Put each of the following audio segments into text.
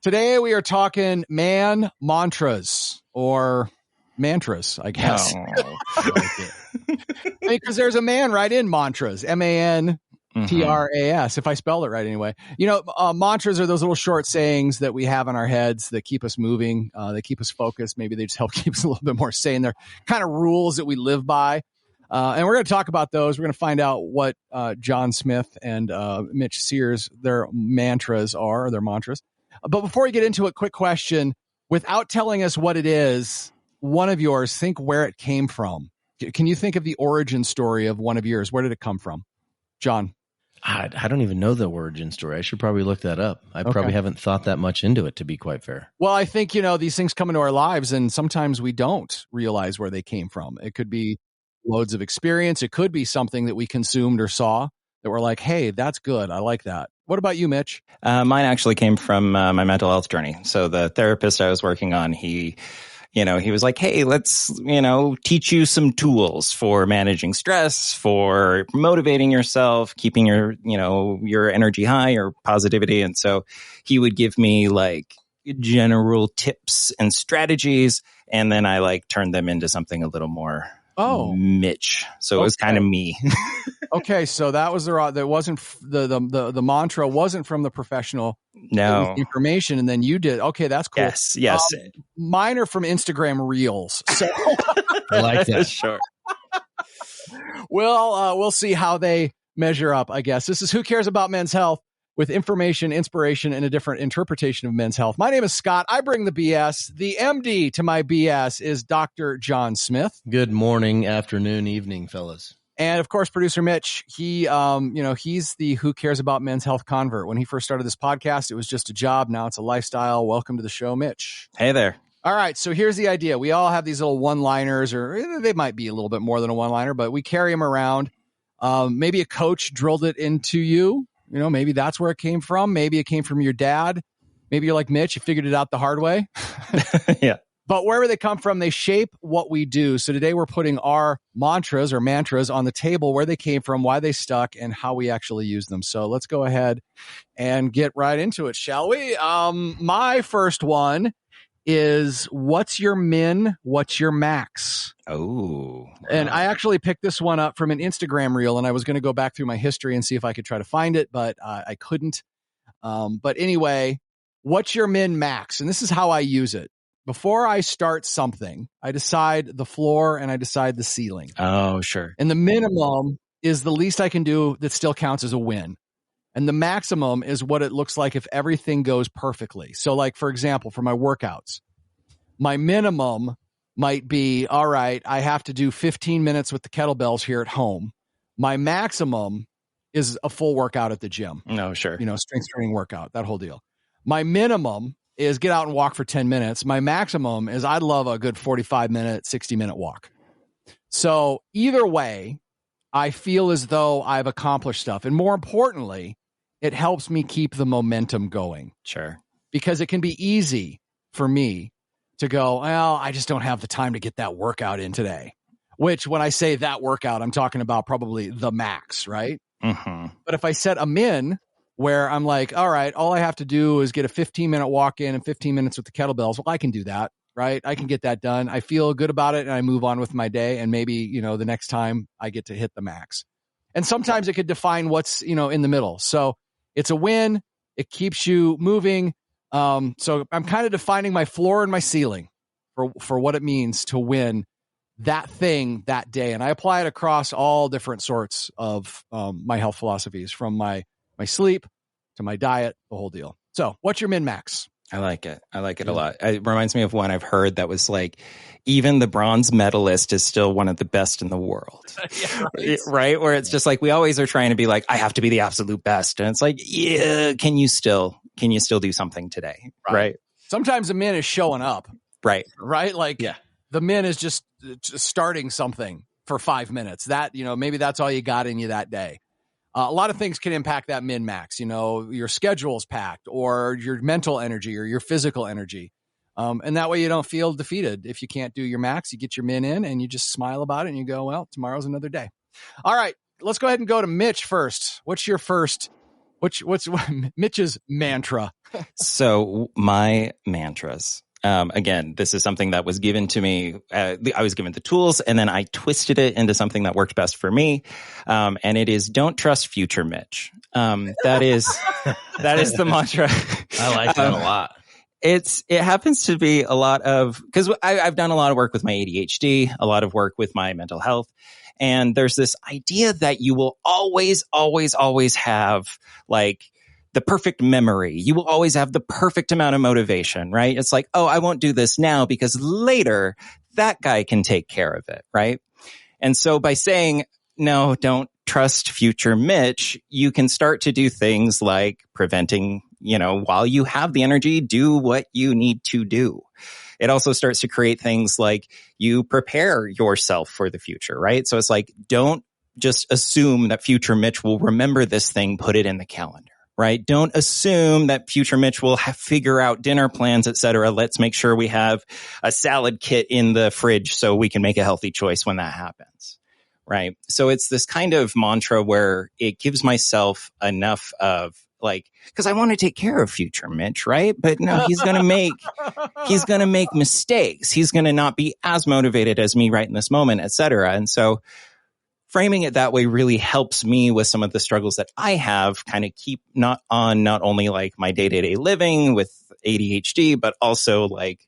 Today we are talking man mantras or mantras, I guess. Because there's a man right in mantras, MANTRAS, if I spelled it right anyway. You know, mantras are those little short sayings that we have in our heads that keep us moving. They keep us focused. Maybe they just help keep us a little bit more sane. They're kind of rules that we live by. And we're going to talk about those. We're going to find out what John Smith and Mitch Sears, their mantras are, or their mantras. But before we get into it, quick question. Without telling us what it is, one of yours, think where it came from. Can you think of the origin story of one of yours? Where did it come from? John? I don't even know the origin story. I should probably look that up. I probably haven't thought that much into it, to be quite fair. Well, I think, you know, these things come into our lives and sometimes we don't realize where they came from. It could be loads of experience. It could be something that we consumed or saw that we're like, hey, that's good. I like that. What about you, Mitch? Mine actually came from my mental health journey. So the therapist I was working on, he was like, hey, let's, teach you some tools for managing stress, for motivating yourself, keeping your energy high or positivity. And so he would give me like general tips and strategies. And then I like turned them into something a little more Mitch. So it was kind of me. Okay, so that was that wasn't the mantra wasn't from the professional. No information, and then you did. Okay, that's cool. Yes. Mine are from Instagram Reels. So I like that. Sure. We'll see how they measure up. I guess this is Who Cares About Men's Health, with information, inspiration, and a different interpretation of men's health. My name is Scott. I bring the BS. The MD to my BS is Dr. John Smith. Good morning, afternoon, evening, fellas. And of course, producer Mitch, he's the Who Cares About Men's Health convert. When he first started this podcast, it was just a job. Now it's a lifestyle. Welcome to the show, Mitch. Hey there. All right. So here's the idea. We all have these little one-liners, or they might be a little bit more than a one-liner, but we carry them around. Maybe a coach drilled it into you. You know, maybe that's where it came from. Maybe it came from your dad. Maybe you're like Mitch, you figured it out the hard way. Yeah. But wherever they come from, they shape what we do. So today we're putting our mantras or mantras on the table, where they came from, why they stuck, and how we actually use them. So let's go ahead and get right into it, shall we? My first one is, what's your min? What's your max? Oh. And I actually picked this one up from an Instagram reel, and I was going to go back through my history and see if I could try to find it, but I couldn't. But anyway, what's your min max? And this is how I use it. Before I start something, I decide the floor and I decide the ceiling. Oh, sure. And the minimum is the least I can do that still counts as a win. And the maximum is what it looks like if everything goes perfectly. So like, for example, for my workouts, my minimum might be, all right, I have to do 15 minutes with the kettlebells here at home. My maximum is a full workout at the gym. No, sure. Strength training workout, that whole deal. My minimum is get out and walk for 10 minutes. My maximum is I'd love a good 45-minute, 60-minute walk. So either way, I feel as though I've accomplished stuff. And more importantly, it helps me keep the momentum going. Sure. Because it can be easy for me to go, well, I just don't have the time to get that workout in today. Which, when I say that workout, I'm talking about probably the max, right? Mm-hmm. But if I set a min where I'm like, all right, all I have to do is get a 15-minute walk in and 15 minutes with the kettlebells. Well, I can do that, right? I can get that done. I feel good about it and I move on with my day. And maybe, the next time I get to hit the max. And sometimes it could define what's, in the middle. So it's a win. It keeps you moving. So I'm kind of defining my floor and my ceiling for what it means to win that thing that day. And I apply it across all different sorts of my health philosophies, from my sleep to my diet, the whole deal. So what's your min-max? I like it a lot. It reminds me of one I've heard that was like, even the bronze medalist is still one of the best in the world. Yeah, right? Where it's just like, we always are trying to be like, I have to be the absolute best. And it's like, yeah, can you still do something today? Right? Sometimes the min is showing up. Right. Like, yeah, the min is just starting something for 5 minutes. That, maybe that's all you got in you that day. A lot of things can impact that min-max. Your schedule's packed, or your mental energy, or your physical energy. And that way you don't feel defeated. If you can't do your max, you get your min in and you just smile about it and you go, well, tomorrow's another day. All right, let's go ahead and go to Mitch first. What's your first? What's Mitch's mantra? So my mantras, again, this is something that was given to me. I was given the tools and then I twisted it into something that worked best for me. And it is don't trust future Mitch. That is the mantra. I like that a lot. It happens to be a lot of, because I've done a lot of work with my ADHD, a lot of work with my mental health. And there's this idea that you will always, always, always have like the perfect memory. You will always have the perfect amount of motivation, right? It's like, oh, I won't do this now because later that guy can take care of it, right? And so by saying, no, don't trust future Mitch, you can start to do things like preventing, while you have the energy, do what you need to do. It also starts to create things like you prepare yourself for the future, right? So it's like, don't just assume that future Mitch will remember this thing, put it in the calendar, right? Don't assume that future Mitch will figure out dinner plans, et cetera. Let's make sure we have a salad kit in the fridge so we can make a healthy choice when that happens, right? So it's this kind of mantra where it gives myself enough of like, because I want to take care of future Mitch, right? But no, he's going to make mistakes. He's going to not be as motivated as me right in this moment, et cetera. And so framing it that way really helps me with some of the struggles that I have, kind of keep not only like my day-to-day living with ADHD, but also like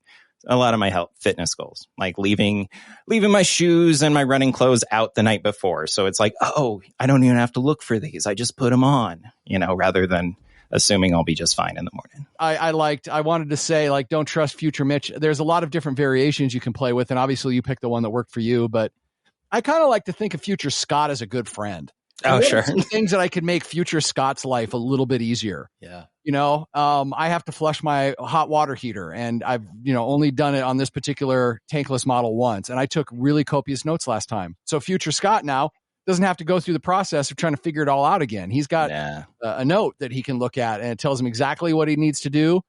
a lot of my health fitness goals, like leaving my shoes and my running clothes out the night before. So it's like, oh, I don't even have to look for these. I just put them on, rather than assuming I'll be just fine in the morning. I wanted to say, like, don't trust future Mitch. There's a lot of different variations you can play with. And obviously you picked the one that worked for you, but I kind of like to think of future Scot as a good friend. Oh, sure. Some things that I could make future Scott's life a little bit easier. Yeah. I have to flush my hot water heater and I've, only done it on this particular tankless model once. And I took really copious notes last time. So future Scot now doesn't have to go through the process of trying to figure it all out again. He's got a note that he can look at and it tells him exactly what he needs to do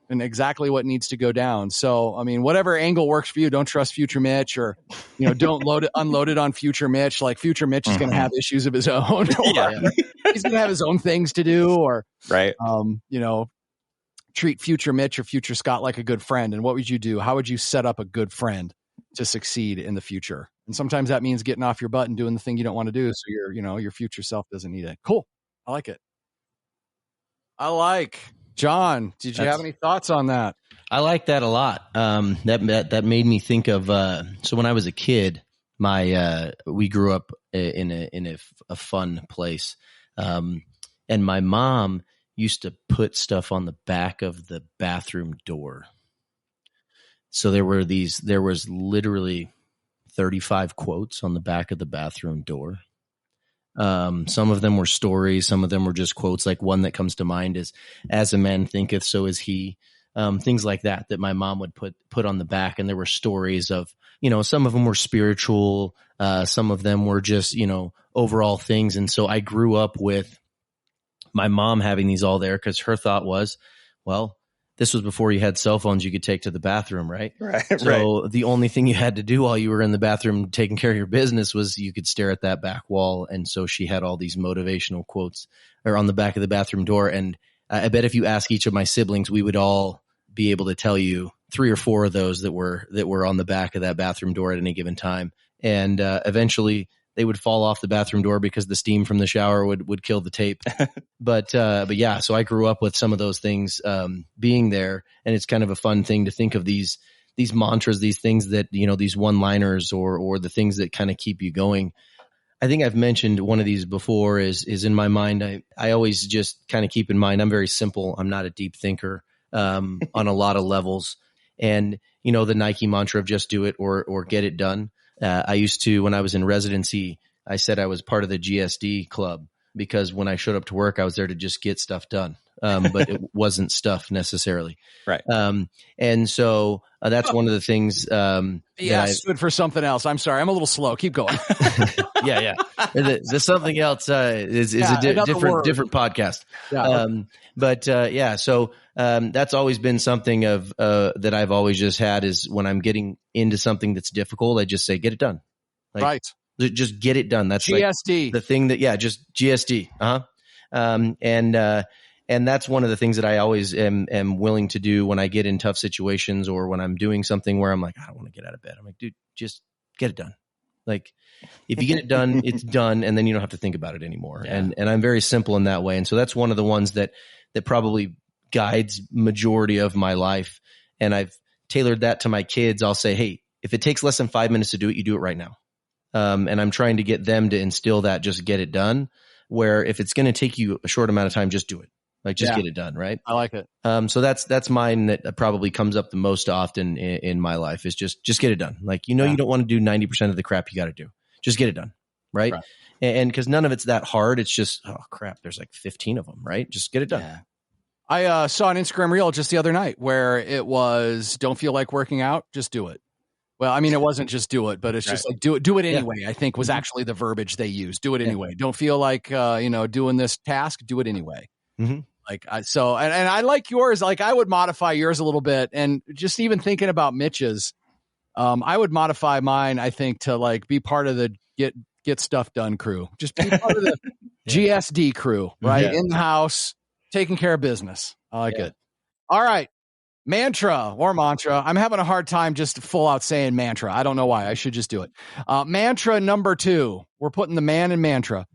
and exactly what needs to go down. So, I mean, whatever angle works for you, don't trust future Mitch or, don't unload it on future Mitch. Like future Mitch is going to have issues of his own. He's going to have his own things to do or, right. Treat future Mitch or future Scot like a good friend. And what would you do? How would you set up a good friend to succeed in the future? And sometimes that means getting off your butt and doing the thing you don't want to do. So your future self doesn't need it. Cool. I like it. John, did you have any thoughts on that? I like that a lot. That made me think of so when I was a kid, we grew up in a fun place, and my mom used to put stuff on the back of the bathroom door. So there was literally 35 quotes on the back of the bathroom door. Some of them were stories. Some of them were just quotes. Like one that comes to mind is, "As a man thinketh, so is he." Things like that my mom would put on the back. And there were stories of, some of them were spiritual. Some of them were just, overall things. And so I grew up with my mom having these all there because her thought was, well, this was before you had cell phones you could take to the bathroom, right? Right. So the only thing you had to do while you were in the bathroom taking care of your business was you could stare at that back wall. And so she had all these motivational quotes on the back of the bathroom door. And I bet if you ask each of my siblings, we would all be able to tell you 3 or 4 of those that were on the back of that bathroom door at any given time. And eventually they would fall off the bathroom door because the steam from the shower would kill the tape. But yeah, so I grew up with some of those things being there, and it's kind of a fun thing to think of these mantras, these things that, these one-liners or the things that kind of keep you going. I think I've mentioned one of these before is in my mind. I always just kind of keep in mind, I'm very simple. I'm not a deep thinker on a lot of levels. And, the Nike mantra of just do it or get it done. I used to, when I was in residency, I said I was part of the GSD club because when I showed up to work, I was there to just get stuff done. But it wasn't stuff necessarily. Right. And so that's one of the things. Stood for something else. I'm sorry. I'm a little slow. Keep going. Yeah. The something else is a different podcast. Yeah. So that's always been something of that I've always just had is when I'm getting into something that's difficult, I just say, get it done. Right. Just get it done. That's GSD. like the thing that, just GSD. And that's one of the things that I always am willing to do when I get in tough situations or when I'm doing something where I'm like, I don't want to get out of bed. I'm like, dude, just get it done. Like if you get it done, it's done. And then you don't have to think about it anymore. Yeah. And I'm very simple in that way. And so that's one of the ones that probably guides majority of my life. And I've tailored that to my kids. I'll say, hey, if it takes less than 5 minutes to do it, you do it right now. And I'm trying to get them to instill that, just get it done, where if it's going to take you a short amount of time, just do it. Like just get it done. Right. I like it. So that's mine that probably comes up the most often in my life is just get it done. Like, you don't want to do 90% of the crap you got to do. Just get it done. Right. And because none of it's that hard. It's just, oh crap, there's like 15 of them. Right. Just get it done. Yeah. I saw an Instagram reel just the other night where it was, don't feel like working out, just do it. Well, I mean, it wasn't just do it, but it's just like do it anyway, I think was actually the verbiage they used. Do it anyway. Don't feel like, doing this task, do it anyway. Mm-hmm. Like, and I like yours. Like I would modify yours a little bit. And just even thinking about Mitch's, I would modify mine, I think, to like be part of the get stuff done crew. Just be part of the GSD crew, right? Yeah. In the house, taking care of business. I like it. All right. Mantra. I'm having a hard time just full out saying mantra. I don't know why. I should just do it. Mantra number 2. We're putting the man in mantra.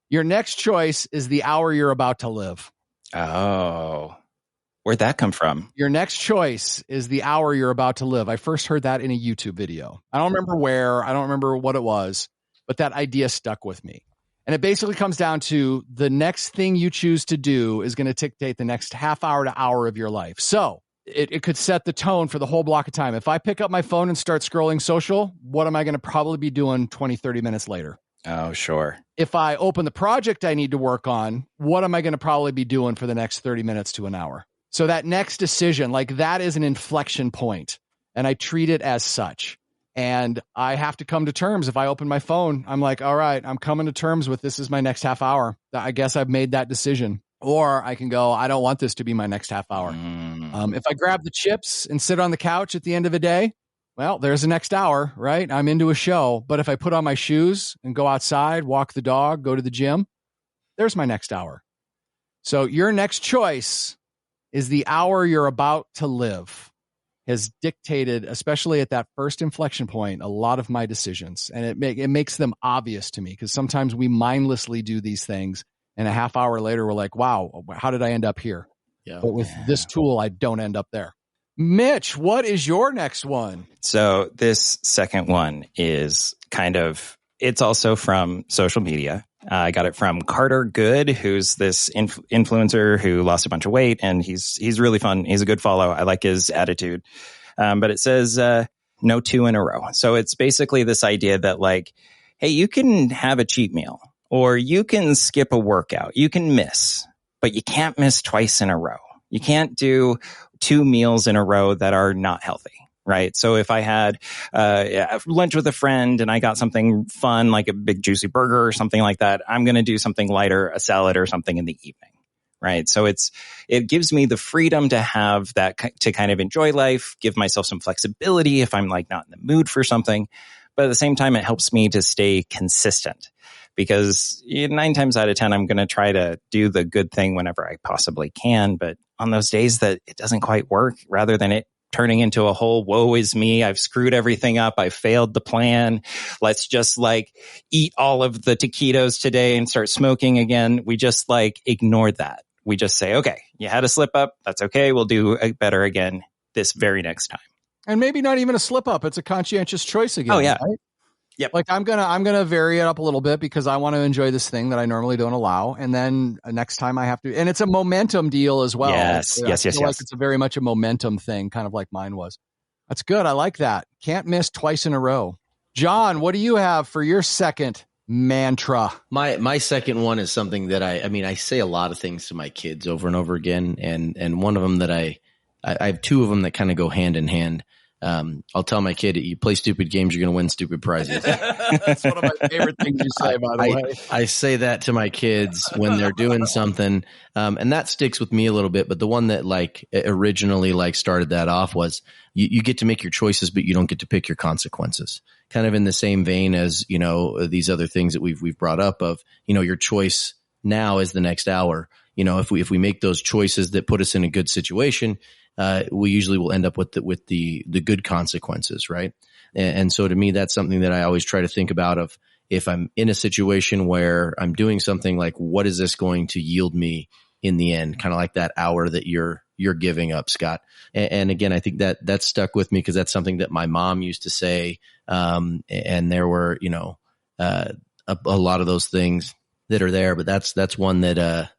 Your next choice is the hour you're about to live. Oh, where'd that come from? Your next choice is the hour you're about to live. I first heard that in a YouTube video. I don't remember where. I don't remember what it was, but that idea stuck with me. And it basically comes down to the next thing you choose to do is going to dictate the next half hour to hour of your life. So it could set the tone for the whole block of time. If I pick up my phone and start scrolling social, what am I going to probably be doing 20, 30 minutes later? Oh, sure. If I open the project I need to work on, what am I going to probably be doing for the next 30 minutes to an hour? So that next decision, like that is an inflection point, and I treat it as such. And I have to come to terms. If I open my phone, I'm like, all right, I'm coming to terms with this is my next half hour. I guess I've made that decision. Or I can go, I don't want this to be my next half hour. If I grab the chips and sit on the couch at the end of the day, well, there's the next hour, right? I'm into a show. But if I put on my shoes and go outside, walk the dog, go to the gym, there's my next hour. So your next choice is the hour you're about to live. Has dictated, especially at that first inflection point, a lot of my decisions. And it makes them obvious to me because sometimes we mindlessly do these things and a half hour later we're like, wow, how did I end up here? Yeah. But with this tool, I don't end up there. Mitch, what is your next one? So this second one is it's also from social media. I got it from Carter Good, who's this influencer who lost a bunch of weight, and he's really fun. He's a good follow. I like his attitude. But it says no 2 in a row. So it's basically this idea that like, hey, you can have a cheat meal or you can skip a workout. You can miss, but you can't miss twice in a row. You can't do 2 meals in a row that are not healthy. Right. So if I had lunch with a friend and I got something fun, like a big juicy burger or something like that, I'm going to do something lighter, a salad or something in the evening. Right. So it gives me the freedom to have that, to kind of enjoy life, give myself some flexibility if I'm like not in the mood for something. But at the same time, it helps me to stay consistent because 9 times out of 10, I'm going to try to do the good thing whenever I possibly can. But on those days that it doesn't quite work, rather than it turning into a whole woe is me, I've screwed everything up, I failed the plan, let's just like eat all of the taquitos today and start smoking again. We just like ignore that. We just say, okay, you had a slip up, that's okay, we'll do better again this very next time. And maybe not even a slip up, it's a conscientious choice again. Oh yeah. Right? Yep. Like I'm gonna vary it up a little bit because I want to enjoy this thing that I normally don't allow, and then next time I have to. And it's a momentum deal as well. Yes. Like it's a very much a momentum thing, kind of like mine was. That's good. I like that. Can't miss twice in a row. John, what do you have for your second mantra? My second one is something that I say a lot of things to my kids over and over again, and one of them that I have 2 of them that kind of go hand in hand. I'll tell my kid, you play stupid games, you're going to win stupid prizes. That's one of my favorite things you say, by the way. I say that to my kids when they're doing something. And that sticks with me a little bit. But the one that like originally like started that off was you get to make your choices, but you don't get to pick your consequences. Kind of in the same vein as, these other things that we've brought up of, your choice now is the next hour. if we make those choices that put us in a good situation, we usually will end up with the good consequences, right? And so to me, that's something that I always try to think about of, if I'm in a situation where I'm doing something, like, what is this going to yield me in the end? Kind of like that hour that you're giving up, Scott. And again, I think that stuck with me because that's something that my mom used to say. And there were, a lot of those things that are there, but that's one that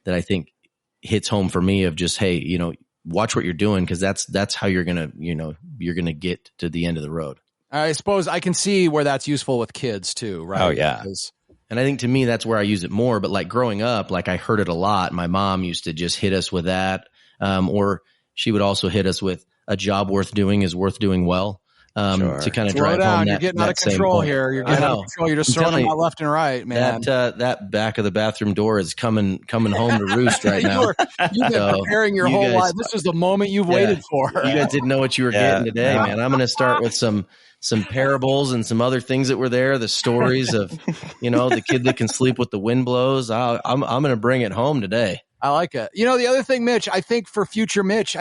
I think hits home for me of just, hey, watch what you're doing, because that's how you're going to get to the end of the road. I suppose I can see where that's useful with kids too, right? Oh, yeah. And I think to me, that's where I use it more. But like growing up, like I heard it a lot. My mom used to just hit us with that. Or she would also hit us with, a job worth doing is worth doing well. Sure. To kind of Slow drive down. home You're that, getting that out of same control point. here. You're getting out of control. You're just throwing them out left and right, man. That back of the bathroom door is coming home to roost right now. You've been preparing your whole life. This is the moment you've waited for. You guys didn't know what you were getting today, man. I'm going to start with some parables and some other things that were there. The stories of, the kid that can sleep with the wind blows. I'm going to bring it home today. I like it. The other thing, Mitch, I think future Mitch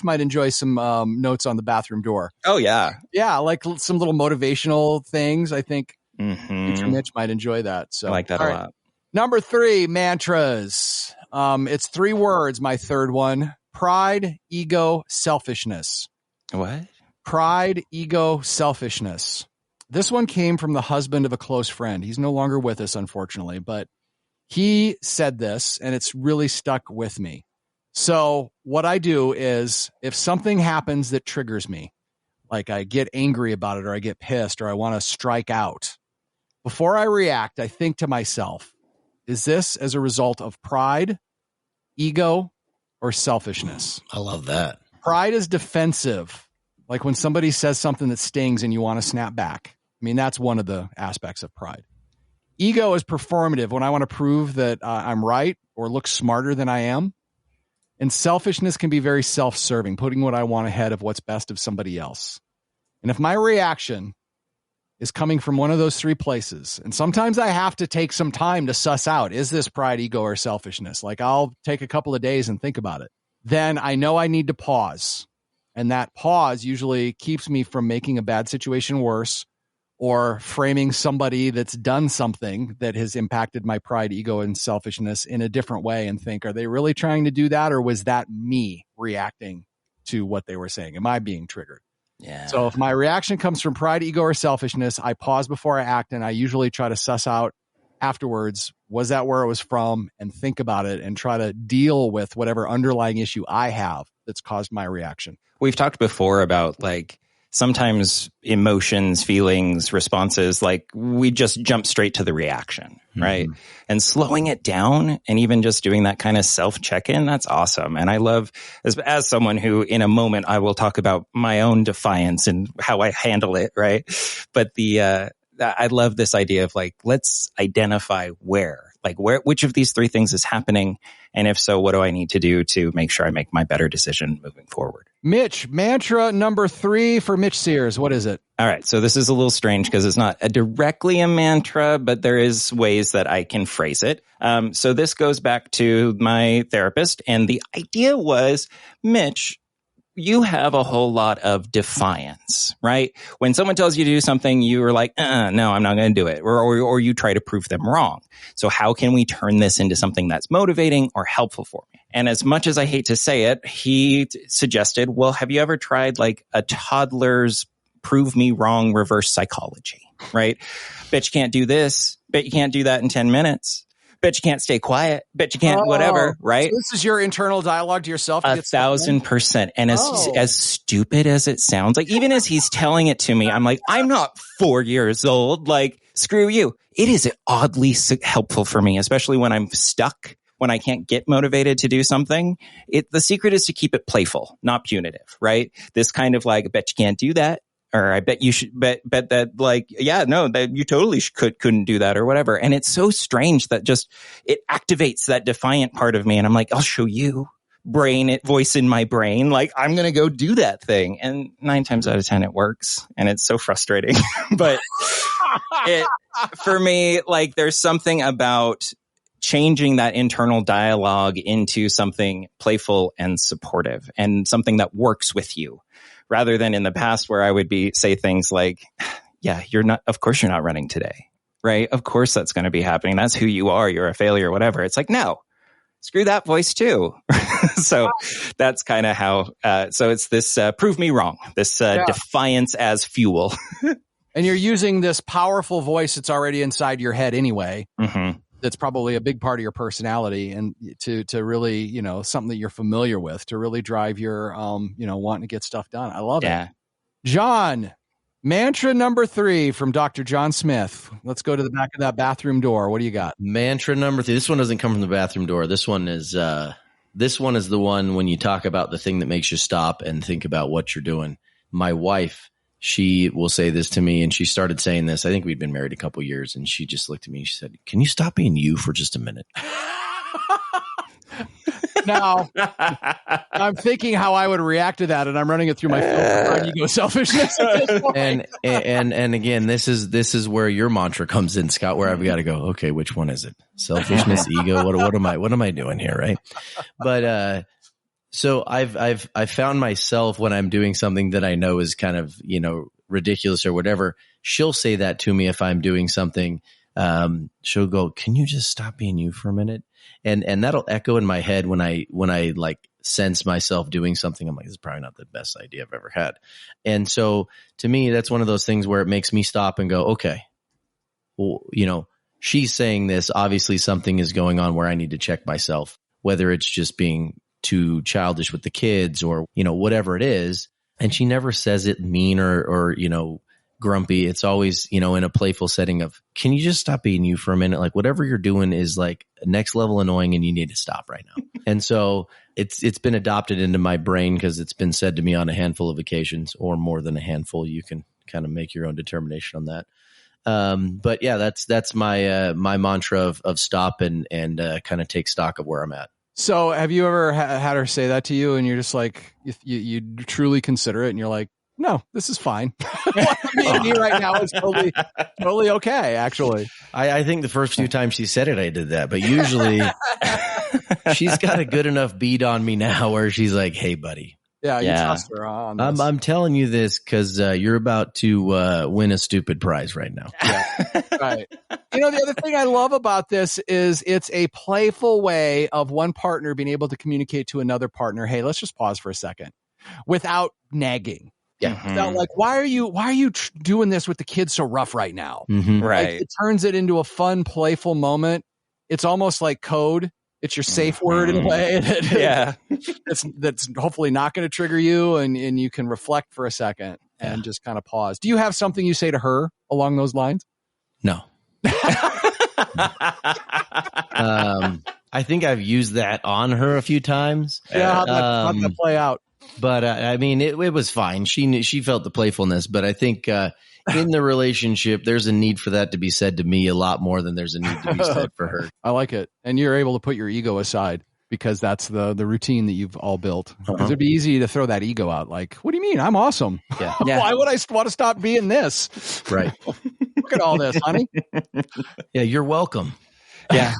might enjoy some notes on the bathroom door. Oh, yeah. Yeah, like some little motivational things. I think future Mitch might enjoy that. So I like that a lot. Number 3, mantras. It's 3 words, my third one. Pride, ego, selfishness. What? Pride, ego, selfishness. This one came from the husband of a close friend. He's no longer with us, unfortunately, but he said this, and it's really stuck with me. So what I do is, if something happens that triggers me, like I get angry about it, or I get pissed, or I want to strike out, before I react, I think to myself, is this as a result of pride, ego, or selfishness? I love that. Pride is defensive. Like when somebody says something that stings and you want to snap back. I mean, that's one of the aspects of pride. Ego is performative, when I want to prove that I'm right or look smarter than I am. And selfishness can be very self-serving, putting what I want ahead of what's best of somebody else. And if my reaction is coming from one of those 3 places, and sometimes I have to take some time to suss out, is this pride, ego, or selfishness? Like I'll take a couple of days and think about it. Then I know I need to pause. And that pause usually keeps me from making a bad situation worse, or framing somebody that's done something that has impacted my pride, ego, and selfishness in a different way, and think, are they really trying to do that? Or was that me reacting to what they were saying? Am I being triggered? Yeah. So if my reaction comes from pride, ego, or selfishness, I pause before I act, and I usually try to suss out afterwards, was that where it was from, and think about it and try to deal with whatever underlying issue I have that's caused my reaction. We've talked before about like, sometimes emotions, feelings, responses, like we just jump straight to the reaction, right? And slowing it down and even just doing that kind of self-check-in, that's awesome. And I love, as someone who in a moment, I will talk about my own defiance and how I handle it, right? But I love this idea of like, let's identify which of these 3 things is happening. And if so, what do I need to do to make sure I make my better decision moving forward? Mitch, mantra number 3 for Mitch Sears. What is it? All right. So this is a little strange because it's not directly a mantra, but there is ways that I can phrase it. So this goes back to my therapist. And the idea was, Mitch, you have a whole lot of defiance, right? When someone tells you to do something, you are like, no, I'm not going to do it. Or you try to prove them wrong. So how can we turn this into something that's motivating or helpful for me? And as much as I hate to say it, he suggested, well, have you ever tried like a toddler's prove me wrong reverse psychology, right? Bet you can't do this. Bet you can't do that in 10 minutes. Bet you can't stay quiet. Bet you can't whatever, right? So this is your internal dialogue to yourself? 1,000%. And as stupid as it sounds, like even as he's telling it to me, I'm like, I'm not 4 years old. Like, screw you. It is oddly helpful for me, especially when I'm stuck, when I can't get motivated to do something. The secret is to keep it playful, not punitive, right? This kind of like, I bet you can't do that. Or I bet you should bet that like, yeah, no, that you totally couldn't do that or whatever. And it's so strange that just it activates that defiant part of me. And I'm like, I'll show you, voice in my brain. Like, I'm going to go do that thing. And 9 times out of 10, it works. And it's so frustrating. But for me, like, there's something about changing that internal dialogue into something playful and supportive and something that works with you, rather than in the past where I would say things like, yeah, of course you're not running today, right? Of course that's going to be happening. That's who you are. You're a failure, whatever. It's like, no, screw that voice too. So that's kind of how, so it's this prove me wrong, this defiance as fuel. And you're using this powerful voice that's already inside your head anyway. Mm-hmm. That's probably a big part of your personality, and to really, something that you're familiar with to really drive your, wanting to get stuff done. I love it. John, mantra number 3 from Dr. John Smith. Let's go to the back of that bathroom door. What do you got? Mantra number 3. This one doesn't come from the bathroom door. This one is the one when you talk about the thing that makes you stop and think about what you're doing. My wife, she will say this to me, and she started saying this. I think we'd been married a couple years, and she just looked at me and she said, "Can you stop being you for just a minute?" Now, I'm thinking how I would react to that, and I'm running it through my filter for ego selfishness. And again, this is where your mantra comes in, Scott. Where I've got to go. Okay, which one is it? Selfishness, ego. What am I doing here, right? But so I've found myself when I'm doing something that I know is kind of ridiculous or whatever. She'll say that to me if I'm doing something. She'll go, "Can you just stop being you for a minute?" And that'll echo in my head when I like sense myself doing something. I'm like, this is probably not the best idea I've ever had. And so to me, that's one of those things where it makes me stop and go, okay, well, she's saying this, obviously something is going on where I need to check myself, whether it's just being too childish with the kids or, whatever it is. And she never says it mean or grumpy. It's always, in a playful setting of, can you just stop being you for a minute? Like whatever you're doing is like next level annoying and you need to stop right now. And so it's been adopted into my brain because it's been said to me on a handful of occasions, or more than a handful. You can kind of make your own determination on that. But yeah, that's my mantra of stop and kind of take stock of where I'm at. So have you ever had her say that to you and you're just like, you truly consider it and you're like, no, this is fine. Me right now is totally okay, actually. I think the first few times she said it, I did that. But usually she's got a good enough beat on me now where she's like, hey, buddy. Yeah, you trust her on this. I'm telling you this because you're about to win a stupid prize right now. Yeah, right. The other thing I love about this is it's a playful way of one partner being able to communicate to another partner, hey, let's just pause for a second, without nagging. Yeah. Mm-hmm. Like, why are you doing this with the kids so rough right now? Mm-hmm. Right. Like, it turns it into a fun, playful moment. It's almost like code. It's your safe word in a way. That's hopefully not going to trigger you, and you can reflect for a second and just kind of pause. Do you have something you say to her along those lines? No. I think I've used that on her a few times. Yeah, how'd that play out? But I mean, it was fine. She felt the playfulness, but I think in the relationship, there's a need for that to be said to me a lot more than there's a need to be said for her. I like it, and you're able to put your ego aside because that's the routine that you've all built. Because it'd be easy to throw that ego out. Like, what do you mean? I'm awesome. Yeah. Why would I want to stop being this? Right. Look at all this, honey. Yeah, you're welcome. Yeah.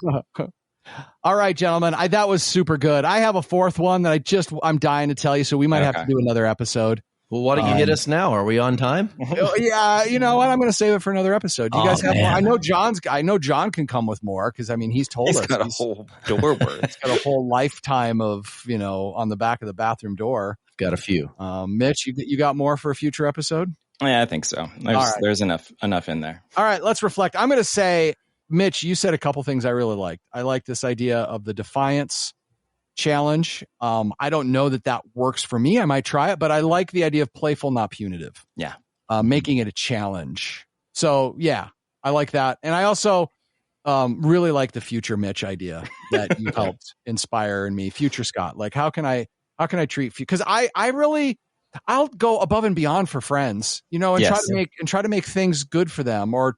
All right, gentlemen. That was super good. I have a fourth one that I'm dying to tell you, so we might have to do another episode. Well, why don't you hit us now? Are we on time? Yeah, you know what? I'm going to save it for another episode. Do you guys have more? I know John can come with more because he's told us. He's got a whole door worth. He's got a whole lifetime of, on the back of the bathroom door. Got a few. Mitch, you got more for a future episode? Yeah, I think so. There's enough in there. All right, let's reflect. I'm going to say, Mitch, you said a couple things I really liked. I like this idea of the defiance challenge. I don't know that works for me. I might try it, but I like the idea of playful, not punitive. Yeah. Making it a challenge. So yeah, I like that. And I also really like the future Mitch idea that you helped inspire in me. Future Scott. Like, how can I treat, because I'll go above and beyond for friends, and try to make things good for them, or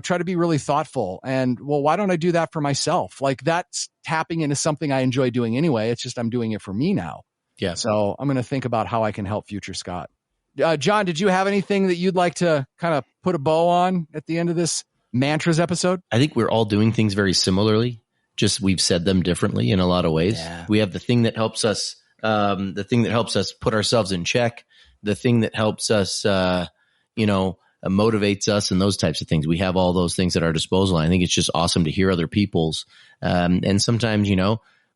try to be really thoughtful. And why don't I do that for myself? Like, that's tapping into something I enjoy doing anyway. It's just I'm doing it for me now. Yeah. So I'm going to think about how I can help future Scott. John, did you have anything that you'd like to kind of put a bow on at the end of this mantras episode? I think we're all doing things very similarly. Just we've said them differently in a lot of ways. Yeah. We have the thing that helps us, put ourselves in check, the thing that helps us, motivates us, and those types of things. We have all those things at our disposal. I think it's just awesome to hear other people's, and sometimes,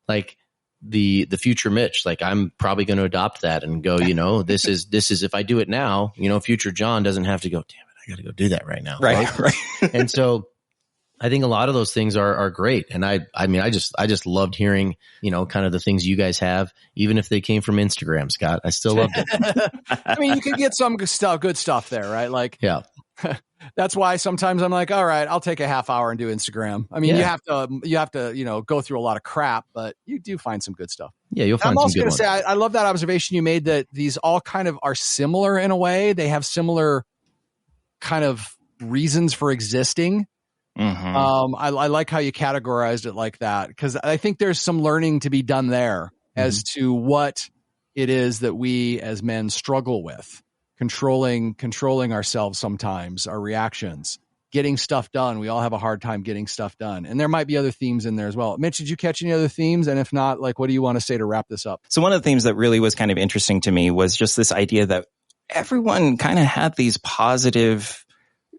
like the future Mitch, like I'm probably going to adopt that and go, this is if I do it now, future John doesn't have to go, damn it, I got to go do that right now. Right. And so I think a lot of those things are great. And I just loved hearing, kind of the things you guys have, even if they came from Instagram, Scott. I still loved it. I mean, you can get some good stuff there, right? Like, yeah. That's why sometimes I'm like, all right, I'll take a half hour and do Instagram. I mean, you have to, go through a lot of crap, but you do find some good stuff. Yeah, you'll find I'm some also good going ones. to say, I love that observation you made that these all kind of are similar in a way. They have similar kind of reasons for existing. Mm-hmm. I like how you categorized it like that, because I think there's some learning to be done there as to what it is that we as men struggle with. Controlling ourselves sometimes, our reactions, getting stuff done. We all have a hard time getting stuff done. And there might be other themes in there as well. Mitch, did you catch any other themes? And if not, like, what do you want to say to wrap this up? So one of the themes that really was kind of interesting to me was just this idea that everyone kind of had these positive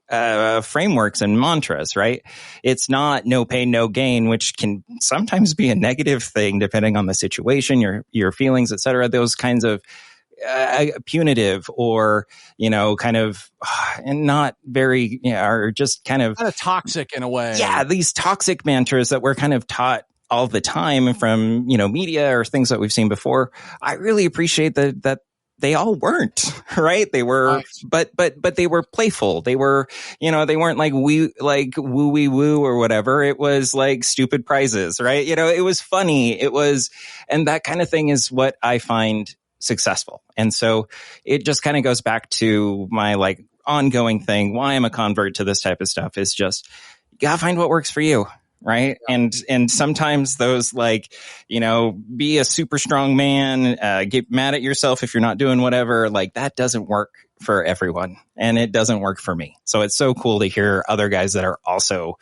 frameworks and mantras, right? It's not no pain, no gain, which can sometimes be a negative thing depending on the situation, your feelings, et cetera. Those kinds of punitive or, kind of and not very, or just kind of toxic in a way. Yeah. These toxic mantras that we're kind of taught all the time from, media or things that we've seen before. I really appreciate that they all weren't, right. They were, but they were playful. They were, they weren't like woo woo or whatever. It was like stupid prizes, right? It was funny. And that kind of thing is what I find successful. And so it just kind of goes back to my like ongoing thing. Why I'm a convert to this type of stuff is just, you gotta find what works for you. Right. Yeah. And sometimes those be a super strong man, get mad at yourself if you're not doing whatever, like that doesn't work for everyone and it doesn't work for me. So it's so cool to hear other guys that are also,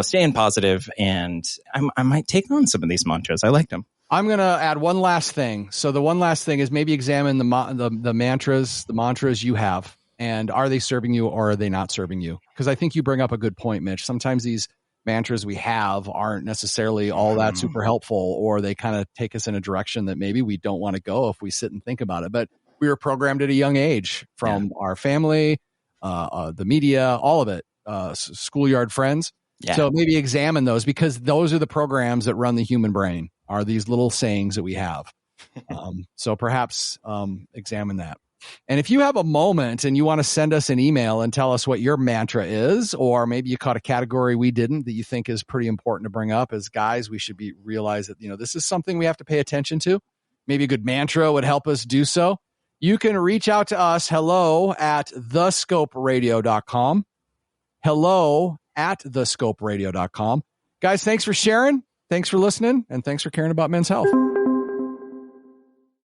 staying positive, and I might take on some of these mantras. I liked them. I'm going to add one last thing. So the one last thing is maybe examine the mantras you have, and are they serving you or are they not serving you? Because I think you bring up a good point, Mitch. Sometimes these mantras we have aren't necessarily all that super helpful, or they kind of take us in a direction that maybe we don't want to go if we sit and think about it. But we were programmed at a young age from our family, the media, all of it, schoolyard friends. Yeah. So maybe examine those, because those are the programs that run the human brain, are these little sayings that we have. So perhaps examine that. And if you have a moment and you want to send us an email and tell us what your mantra is, or maybe you caught a category we didn't that you think is pretty important to bring up, as guys, we should realize that, this is something we have to pay attention to. Maybe a good mantra would help us do so. You can reach out to us, hello@thescoperadio.com. hello@thescoperadio.com. Guys, thanks for sharing. Thanks for listening. And thanks for caring about men's health.